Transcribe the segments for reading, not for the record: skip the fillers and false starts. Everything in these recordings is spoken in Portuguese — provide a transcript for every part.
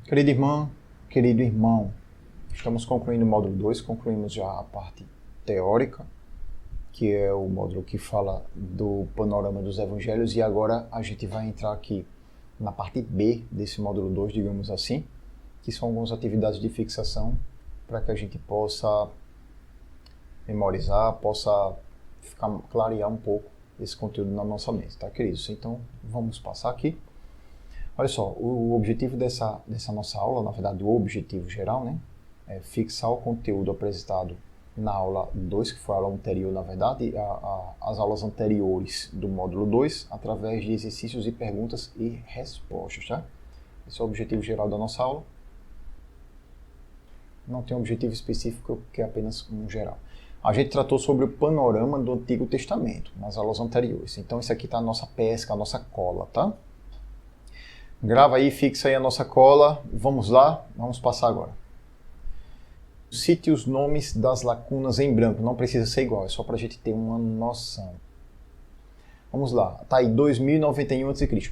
Querida irmã, querido irmão, estamos concluindo o módulo 2, concluímos já a parte teórica, que é o módulo que fala do panorama dos evangelhos, e agora a gente vai entrar aqui na parte B desse módulo 2, digamos assim, que são algumas atividades de fixação para que a gente possa memorizar, possa clarear um pouco esse conteúdo na nossa mente, tá, queridos? Então, vamos passar aqui. Olha só, o objetivo dessa nossa aula, na verdade, o objetivo geral, né, é fixar o conteúdo apresentado na aula 2, que foi a aula anterior, na verdade, as aulas anteriores do módulo 2, através de exercícios e perguntas e respostas, tá? Esse é o objetivo geral da nossa aula. Não tem um objetivo específico, que é apenas um geral. A gente tratou sobre o panorama do Antigo Testamento, nas aulas anteriores. Então, isso aqui está a nossa pesca, a nossa cola, tá? Grava aí, fixa aí a nossa cola. Vamos lá, vamos passar agora. Cite os nomes das lacunas em branco. Não precisa ser igual, é só para a gente ter uma noção. Vamos lá, tá aí 2091 a.C.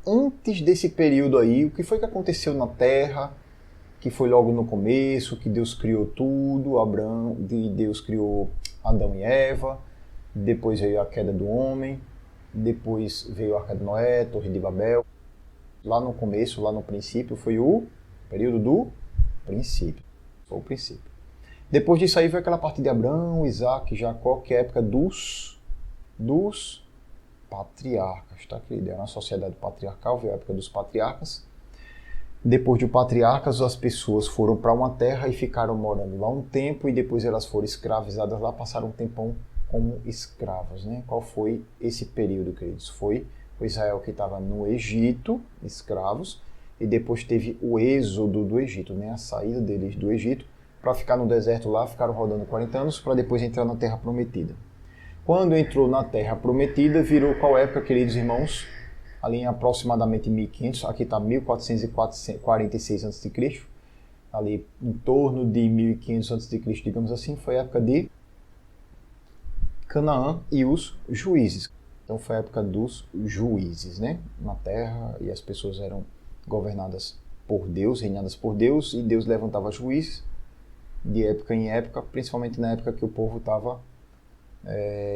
Antes desse período aí, o que foi que aconteceu na Terra, que foi logo no começo, que Deus criou tudo, Deus criou Adão e Eva, depois veio a queda do homem, depois veio a Arca de Noé, Torre de Babel. Lá no começo, lá no princípio, foi o período do princípio. Foi o princípio. Depois disso aí veio aquela parte de Abraão, Isaac, Jacó, que é a época dos patriarcas, tá, querido? Era uma sociedade patriarcal, veio a época dos patriarcas. Depois de patriarcas, as pessoas foram para uma terra e ficaram morando lá um tempo, e depois elas foram escravizadas lá, passaram um tempão como escravas, né? Qual foi esse período, queridos? Foi o Israel que estava no Egito, escravos, e depois teve o êxodo do Egito, né? A saída deles do Egito, para ficar no deserto lá, ficaram rodando 40 anos, para depois entrar na Terra Prometida. Quando entrou na Terra Prometida, virou qual época, queridos irmãos? Ali em aproximadamente 1500, aqui está 1446 a.C., ali em torno de 1500 a.C., digamos assim, foi a época de Canaã e os juízes. Então foi a época dos juízes, né, na terra, e as pessoas eram governadas por Deus, reinadas por Deus, e Deus levantava juízes de época em época, principalmente na época que o povo estava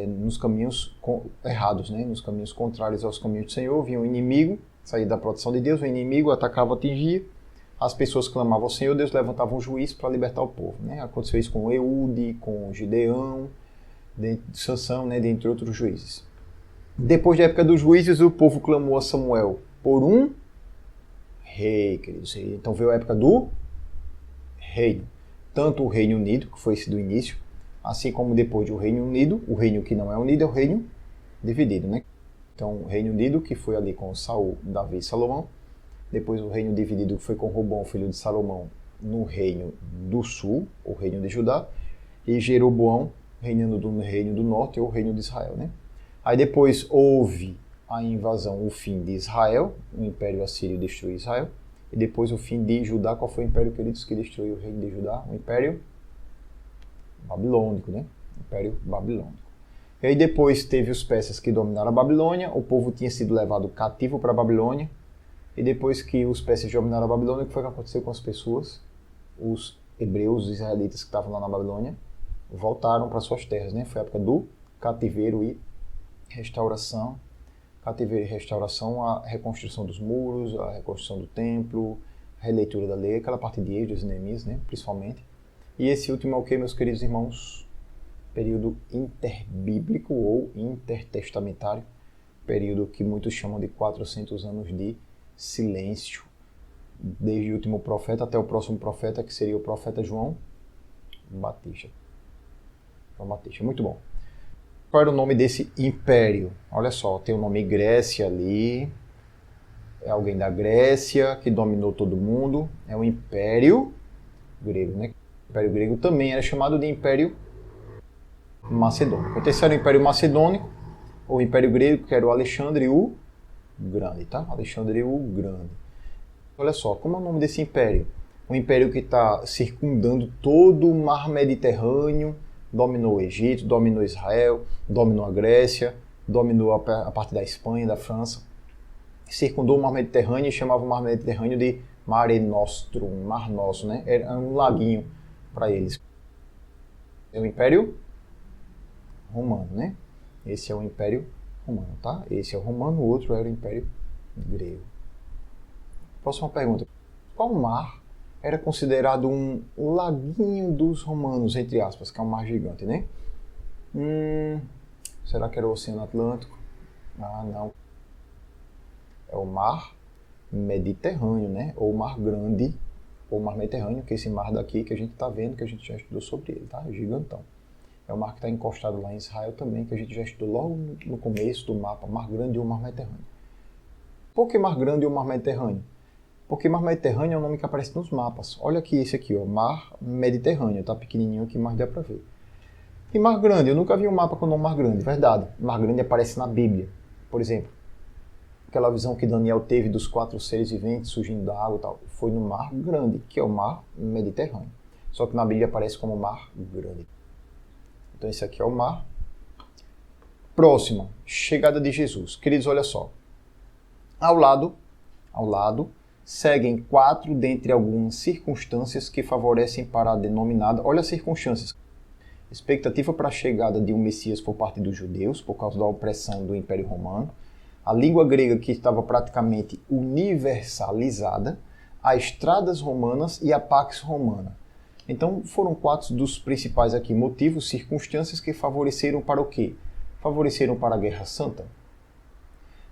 nos caminhos errados, né, nos caminhos contrários aos caminhos do Senhor. Vinha um inimigo, saía da proteção de Deus, o inimigo atacava, atingia, as pessoas clamavam ao Senhor, Deus levantava um juiz para libertar o povo, né? Aconteceu isso com Eude, com Gideão, de Sansão, né, dentre outros juízes. Depois da época dos juízes, o povo clamou a Samuel por um rei, queridos. Então veio a época do reino. Tanto o Reino Unido, que foi esse do início, assim como depois do Reino Unido, o reino que não é unido é o reino dividido, né? Então o Reino Unido, que foi ali com Saul, Davi e Salomão. Depois o reino dividido, que foi com Robão, filho de Salomão, no reino do sul, o reino de Judá. E Jeroboão, reinando no reino do norte, ou o reino de Israel, né? Aí depois houve a invasão, o fim de Israel, o Império Assírio destruiu Israel, e depois o fim de Judá. Qual foi o império, queridos, que destruiu o reino de Judá? O Império Babilônico, né? Império Babilônico. E aí depois teve os persas que dominaram a Babilônia, o povo tinha sido levado cativo para a Babilônia, e depois que os persas dominaram a Babilônia, o que foi que aconteceu com as pessoas? Os hebreus, os israelitas que estavam lá na Babilônia, voltaram para suas terras, né? Foi a época do cativeiro e restauração, a reconstrução dos muros, a reconstrução do templo, a releitura da lei, aquela parte de Êxodo e Neemias, né, principalmente. E esse último é o que, meus queridos irmãos? Período interbíblico ou intertestamentário, período que muitos chamam de 400 anos de silêncio, desde o último profeta até o próximo profeta, que seria o profeta João Batista. Muito bom. Qual era o nome desse império? Olha só, tem o nome Grécia ali. É alguém da Grécia que dominou todo mundo. É o Império Grego, né? O Império Grego também era chamado de Império Macedônico. O terceiro Império Macedônico, ou Império Grego, que era o Alexandre o Grande, tá? Alexandre o Grande. Olha só, como é o nome desse império? Um império que está circundando todo o mar Mediterrâneo, dominou o Egito, dominou Israel, dominou a Grécia, dominou a parte da Espanha, da França, circundou o mar Mediterrâneo e chamava o mar Mediterrâneo de Mare Nostrum, Mar Nosso, né? Era um laguinho para eles. É o Império Romano, né? Esse é o Império Romano, tá? Esse é o romano, o outro era o Império Grego. Próxima pergunta. Qual mar era considerado um laguinho dos romanos, entre aspas, que é um mar gigante, né? Será que era o Oceano Atlântico? Ah, não. É o Mar Mediterrâneo, né? Ou Mar Grande, ou Mar Mediterrâneo, que é esse mar daqui que a gente está vendo, que a gente já estudou sobre ele, tá? Gigantão. É o mar que está encostado lá em Israel também, que a gente já estudou logo no começo do mapa, Mar Grande ou Mar Mediterrâneo. Por que Mar Grande ou Mar Mediterrâneo? Porque Mar Mediterrâneo é um nome que aparece nos mapas. Olha aqui esse aqui, ó, Mar Mediterrâneo, tá pequenininho aqui, mas dá para ver. E Mar Grande, eu nunca vi um mapa com o nome Mar Grande, verdade. Mar Grande aparece na Bíblia, por exemplo. Aquela visão que Daniel teve dos 4 seres viventes surgindo da água e tal, foi no Mar Grande, que é o Mar Mediterrâneo. Só que na Bíblia aparece como Mar Grande. Então esse aqui é o mar. Próxima, chegada de Jesus. Queridos, olha só. Ao lado, seguem 4 dentre algumas circunstâncias que favorecem para a denominada... Olha as circunstâncias. Expectativa para a chegada de um Messias por parte dos judeus, por causa da opressão do Império Romano. A língua grega que estava praticamente universalizada. As estradas romanas e a Pax Romana. Então, foram 4 dos principais aqui motivos, circunstâncias que favoreceram para o quê? Favoreceram para a Guerra Santa?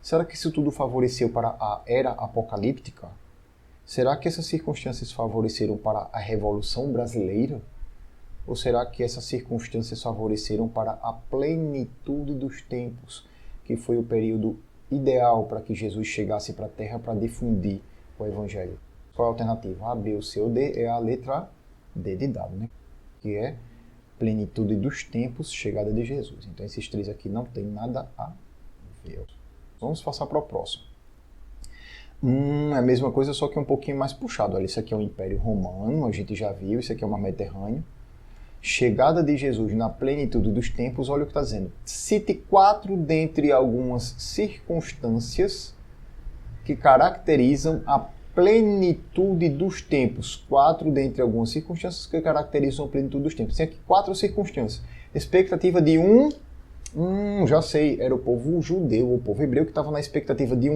Será que isso tudo favoreceu para a Era Apocalíptica? Será que essas circunstâncias favoreceram para a Revolução Brasileira? Ou será que essas circunstâncias favoreceram para a plenitude dos tempos, que foi o período ideal para que Jesus chegasse para a Terra para difundir o Evangelho? Qual é a alternativa? A, B ou C ou D? É a letra D de dado, né? Que é plenitude dos tempos, chegada de Jesus. Então esses 3 aqui não tem nada a ver. Vamos passar para o próximo. É a mesma coisa, só que um pouquinho mais puxado. Olha, isso aqui é o Império Romano, a gente já viu, isso aqui é o Mar Mediterrâneo. Chegada de Jesus na plenitude dos tempos, olha o que está dizendo. Cite 4 dentre algumas circunstâncias que caracterizam a plenitude dos tempos. 4 dentre algumas circunstâncias que caracterizam a plenitude dos tempos. Tem aqui 4 circunstâncias. Expectativa de já sei, era o povo judeu, o povo hebreu que estava na expectativa de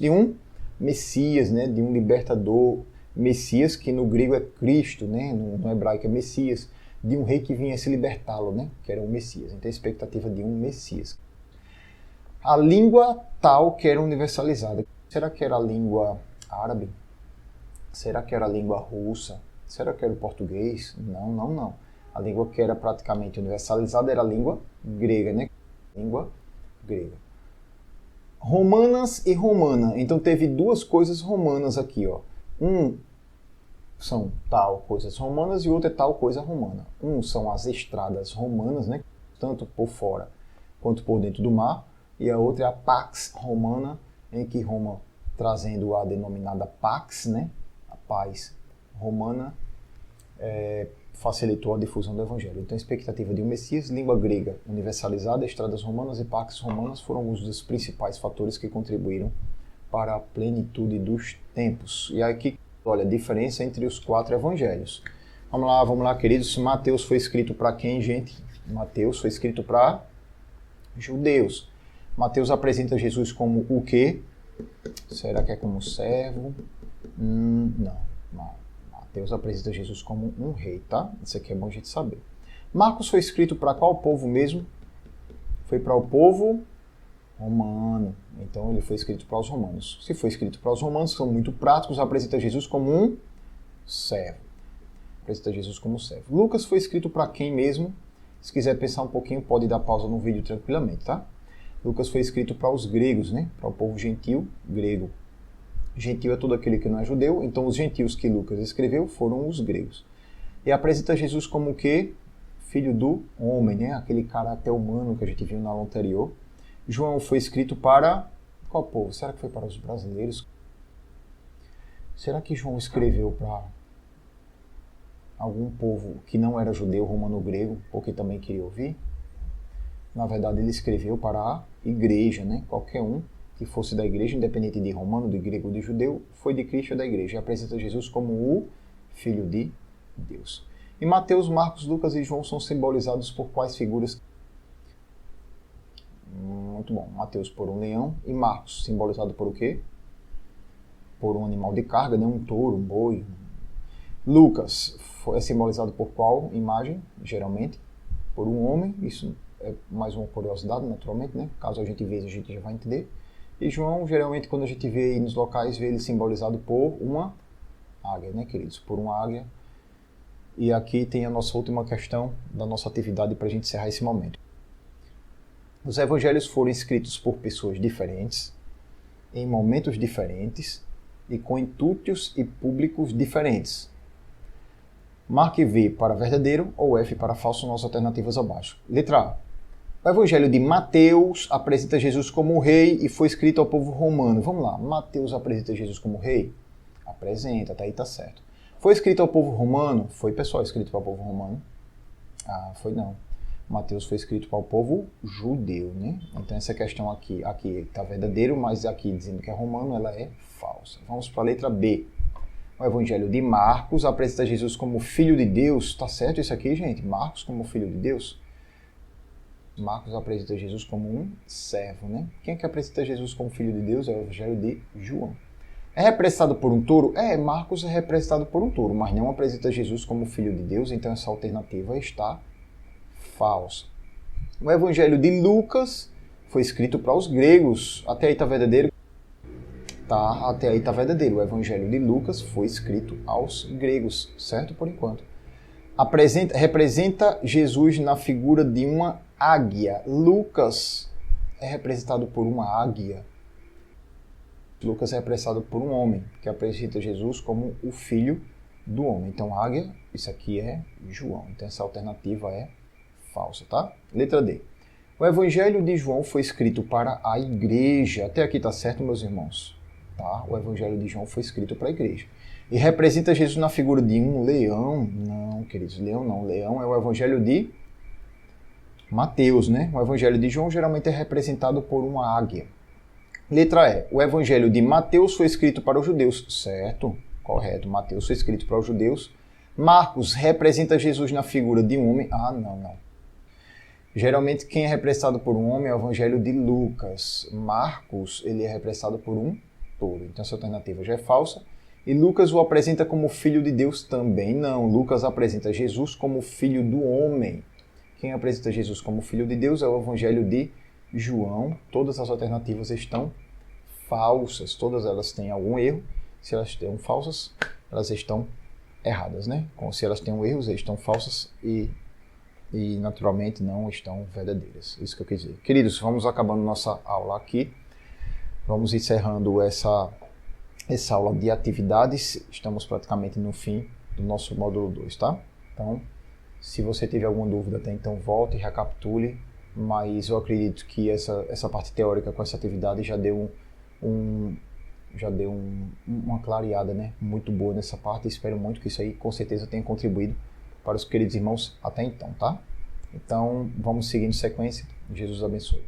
um Messias, né? De um libertador. Messias, que no grego é Cristo, né? No hebraico é Messias. De um rei que vinha se libertá-lo, né? Que era um Messias. Então a expectativa de um Messias. A língua tal que era universalizada. Será que era a língua árabe? Será que era a língua russa? Será que era o português? Não. A língua que era praticamente universalizada era a língua grega, né? Língua grega. Romanas e romana. Então teve 2 coisas romanas aqui, ó. São tal coisas romanas e outro é tal coisa romana. São as estradas romanas, né? Tanto por fora quanto por dentro do mar. E a outra é a Pax Romana, em que Roma, trazendo a denominada Pax, né? A paz romana, facilitou a difusão do Evangelho. Então a expectativa de um Messias, língua grega universalizada, estradas romanas e Pax romanas foram alguns dos principais fatores que contribuíram para a plenitude dos tempos. E aqui, olha, a diferença entre os 4 evangelhos. Vamos lá, queridos. Mateus foi escrito para quem, gente? Mateus foi escrito para judeus. Mateus apresenta Jesus como o quê? Será que é como servo? Não. Mateus apresenta Jesus como um rei, tá? Isso aqui é bom a gente saber. Marcos foi escrito para qual povo mesmo? Foi para o povo romano. Então ele foi escrito para os romanos. Se foi escrito para os romanos, são muito práticos, apresenta Jesus como um servo. Apresenta Jesus como servo. Lucas foi escrito para quem mesmo? Se quiser pensar um pouquinho, pode dar pausa no vídeo tranquilamente, tá? Lucas foi escrito para os gregos, né? Para o povo gentil grego. Gentil é todo aquele que não é judeu, então os gentios que Lucas escreveu foram os gregos. E apresenta Jesus como o quê? Filho do homem, né? Aquele caráter humano que a gente viu na aula anterior. João foi escrito para qual povo? Será que foi para os brasileiros? Será que João escreveu para algum povo que não era judeu, romano ou grego, porque também queria ouvir? Na verdade, ele escreveu para a igreja, né? Qualquer um que fosse da igreja, independente de romano, de grego ou de judeu, foi de Cristo ou da igreja, e apresenta Jesus como o Filho de Deus. E Mateus, Marcos, Lucas e João são simbolizados por quais figuras? Muito bom. Mateus por um leão e Marcos simbolizado por o quê? Por um animal de carga, né? Um touro, um boi. Lucas é simbolizado por qual imagem, geralmente? Por um homem. Isso é mais uma curiosidade, naturalmente, né? Caso a gente veja, a gente já vai entender. E João, geralmente, quando a gente vê aí nos locais, vê ele simbolizado por uma águia, né, queridos? Por uma águia. E aqui tem a nossa última questão da nossa atividade para a gente encerrar esse momento. Os evangelhos foram escritos por pessoas diferentes, em momentos diferentes e com intuitos e públicos diferentes. Marque V para verdadeiro ou F para falso nas alternativas abaixo. Letra A. O Evangelho de Mateus apresenta Jesus como rei e foi escrito ao povo romano. Vamos lá, Mateus apresenta Jesus como rei? Apresenta, até aí tá certo. Foi escrito ao povo romano? Foi, pessoal, escrito para o povo romano? Ah, foi não. Mateus foi escrito para o povo judeu, né? Então essa questão aqui está verdadeiro, mas aqui dizendo que é romano, ela é falsa. Vamos para a letra B. O Evangelho de Marcos apresenta Jesus como Filho de Deus. Tá certo isso aqui, gente? Marcos como Filho de Deus? Marcos apresenta Jesus como um servo, né? Quem é que apresenta Jesus como Filho de Deus? É o Evangelho de João. É representado por um touro? Marcos é representado por um touro, mas não apresenta Jesus como Filho de Deus, então essa alternativa está falsa. O Evangelho de Lucas foi escrito para os gregos. Até aí está verdadeiro? Tá, até aí está verdadeiro. O Evangelho de Lucas foi escrito aos gregos, certo? Por enquanto. Representa Jesus na figura de uma águia. Lucas é representado por uma águia. Lucas é representado por um homem, que apresenta Jesus como o filho do homem. Então, águia, isso aqui é João. Então, essa alternativa é falsa, tá? Letra D. O Evangelho de João foi escrito para a igreja. Até aqui tá certo, meus irmãos? Tá? O Evangelho de João foi escrito para a igreja. E representa Jesus na figura de um leão? Não, queridos, leão não. Leão é o Evangelho de Mateus, né? O Evangelho de João geralmente é representado por uma águia. Letra E. O Evangelho de Mateus foi escrito para os judeus. Certo, correto. Mateus foi escrito para os judeus. Marcos representa Jesus na figura de um homem. Ah, não. Geralmente quem é representado por um homem é o Evangelho de Lucas. Marcos, ele é representado por um touro. Então essa alternativa já é falsa. E Lucas o apresenta como filho de Deus também. Não, Lucas apresenta Jesus como filho do homem. Quem apresenta Jesus como filho de Deus é o Evangelho de João. Todas as alternativas estão falsas. Todas elas têm algum erro. Se elas estão falsas, elas estão erradas, né? Se elas têm erros, elas estão falsas e naturalmente não estão verdadeiras. Isso que eu quis dizer. Queridos, vamos acabando nossa aula aqui. Vamos encerrando essa aula de atividades. Estamos praticamente no fim do nosso módulo 2, tá? Então, se você teve alguma dúvida até então, volte e recapitule. Mas eu acredito que essa parte teórica com essa atividade já deu uma clareada, né, muito boa nessa parte. Espero muito que isso aí com certeza tenha contribuído para os queridos irmãos até então, tá? Então, vamos seguindo sequência. Jesus abençoe.